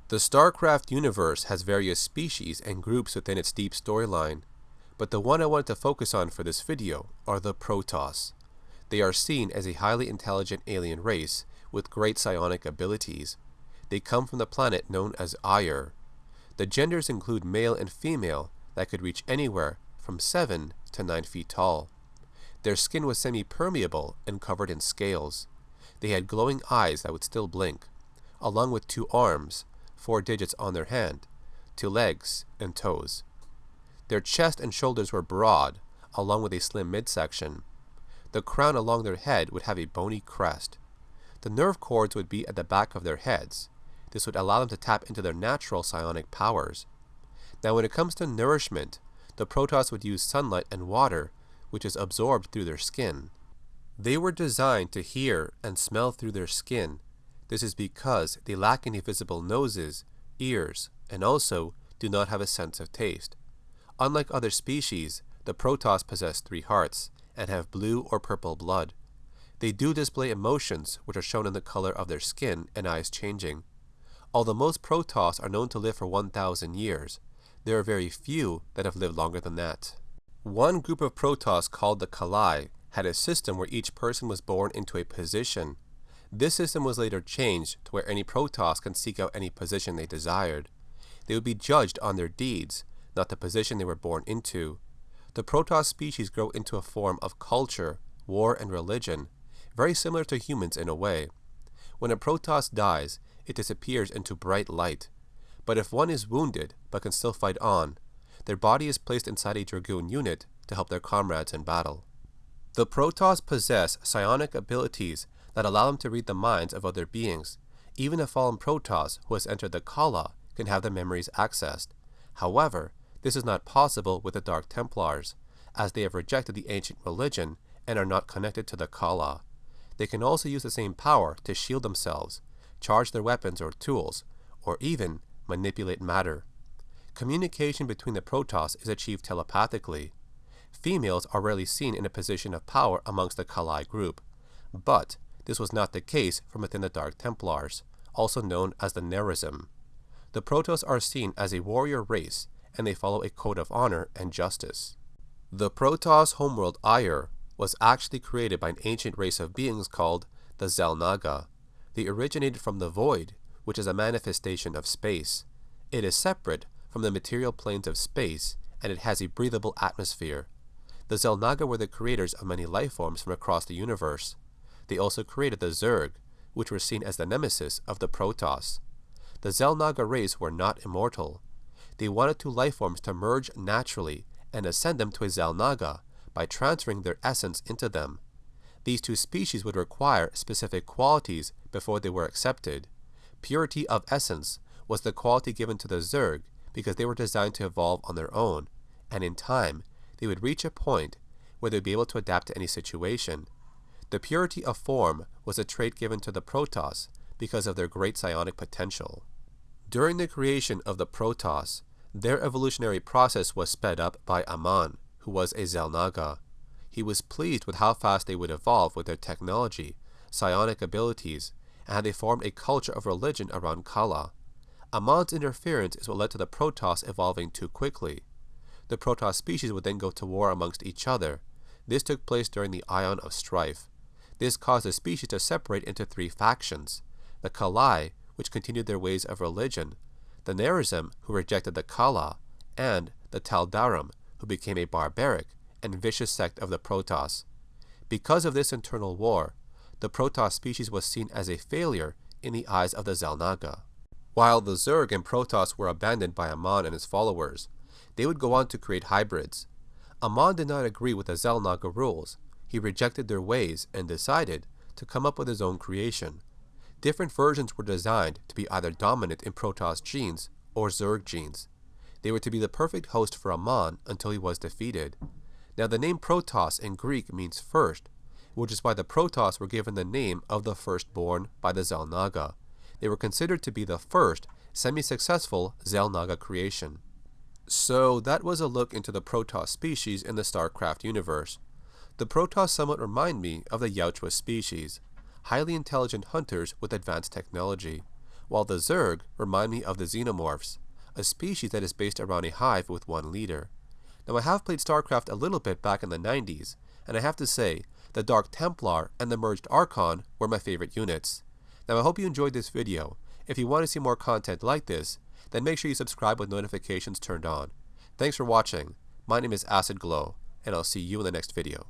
The Starcraft universe has various species and groups within its deep storyline, but the one I wanted to focus on for this video are the Protoss. They are seen as a highly intelligent alien race with great psionic abilities. They come from the planet known as Aiur. The genders include male and female that could reach anywhere from 7 to 9 feet tall. Their skin was semi-permeable and covered in scales. They had glowing eyes that would still blink, along with 2 arms, 4 digits on their hand, 2 legs, and toes. Their chest and shoulders were broad, along with a slim midsection. The crown along their head would have a bony crest. The nerve cords would be at the back of their heads. This would allow them to tap into their natural psionic powers. Now when it comes to nourishment, the Protoss would use sunlight and water, which is absorbed through their skin. They were designed to hear and smell through their skin. This is because they lack any visible noses, ears, and also do not have a sense of taste. Unlike other species, the Protoss possess 3 hearts and have blue or purple blood. They do display emotions, which are shown in the color of their skin and eyes changing. Although most Protoss are known to live for 1,000 years, there are very few that have lived longer than that. One group of Protoss called the KAIJU had a system where each person was born into a position. This system was later changed to where any Protoss can seek out any position they desired. They would be judged on their deeds, not the position they were born into. The Protoss species grow into a form of culture, war, and religion, very similar to humans in a way. When a Protoss dies, it disappears into bright light. But if one is wounded but can still fight on, their body is placed inside a Dragoon unit to help their comrades in battle. The Protoss possess psionic abilities that allow them to read the minds of other beings. Even a fallen Protoss who has entered the Kala can have their memories accessed. However, this is not possible with the Dark Templars, as they have rejected the ancient religion and are not connected to the Kala. They can also use the same power to shield themselves, charge their weapons or tools, or even manipulate matter. Communication between the Protoss is achieved telepathically. Females are rarely seen in a position of power amongst the KAIJU group, but this was not the case from within the Dark Templars, also known as the NEMESIS. The Protoss are seen as a warrior race, and they follow a code of honor and justice. The Protoss homeworld Aiur was actually created by an ancient race of beings called the Xel'Naga. They originated from the void, which is a manifestation of space. It is separate from the material planes of space, and it has a breathable atmosphere. The Xel'Naga were the creators of many life forms from across the universe. They also created the Zerg, which were seen as the nemesis of the Protoss. The Xel'Naga race were not immortal. They wanted 2 life forms to merge naturally and ascend them to a Xel'Naga by transferring their essence into them. These 2 species would require specific qualities before they were accepted. Purity of essence was the quality given to the Zerg because they were designed to evolve on their own, and in time, they would reach a point where they would be able to adapt to any situation. The purity of form was a trait given to the Protoss because of their great psionic potential. During the creation of the Protoss, their evolutionary process was sped up by Amon, who was a Xel'Naga. He was pleased with how fast they would evolve with their technology, psionic abilities, and how they formed a culture of religion around Kala. Amon's interference is what led to the Protoss evolving too quickly. The Protoss species would then go to war amongst each other. This took place during the Ion of Strife. This caused the species to separate into 3 factions: the KAIJU, which continued their ways of religion, the NEMESIS, who rejected the Kala, and the Tal'Darim, who became a barbaric and vicious sect of the Protoss. Because of this internal war, the Protoss species was seen as a failure in the eyes of the Xel'Naga. While the Zerg and Protoss were abandoned by Amon and his followers, they would go on to create hybrids. Amon did not agree with the Xel'Naga rules. He rejected their ways and decided to come up with his own creation. Different versions were designed to be either dominant in Protoss genes or Zerg genes. They were to be the perfect host for Amon until he was defeated. Now the name Protoss in Greek means first, which is why the Protoss were given the name of the firstborn by the Xel'Naga. They were considered to be the first semi-successful Xel'Naga creation. So that was a look into the Protoss species in the Starcraft universe. The Protoss somewhat remind me of the YAUTJA species, highly intelligent hunters with advanced technology. while the Zerg remind me of the Xenomorphs, a species that is based around a hive with one leader. Now I have played Starcraft a little bit back in the 90s, and I have to say, the Dark Templar and the Merged Archon were my favorite units. Now I hope you enjoyed this video. If you want to see more content like this, then make sure you subscribe with notifications turned on. Thanks for watching. My name is Acid Glow, and I'll see you in the next video.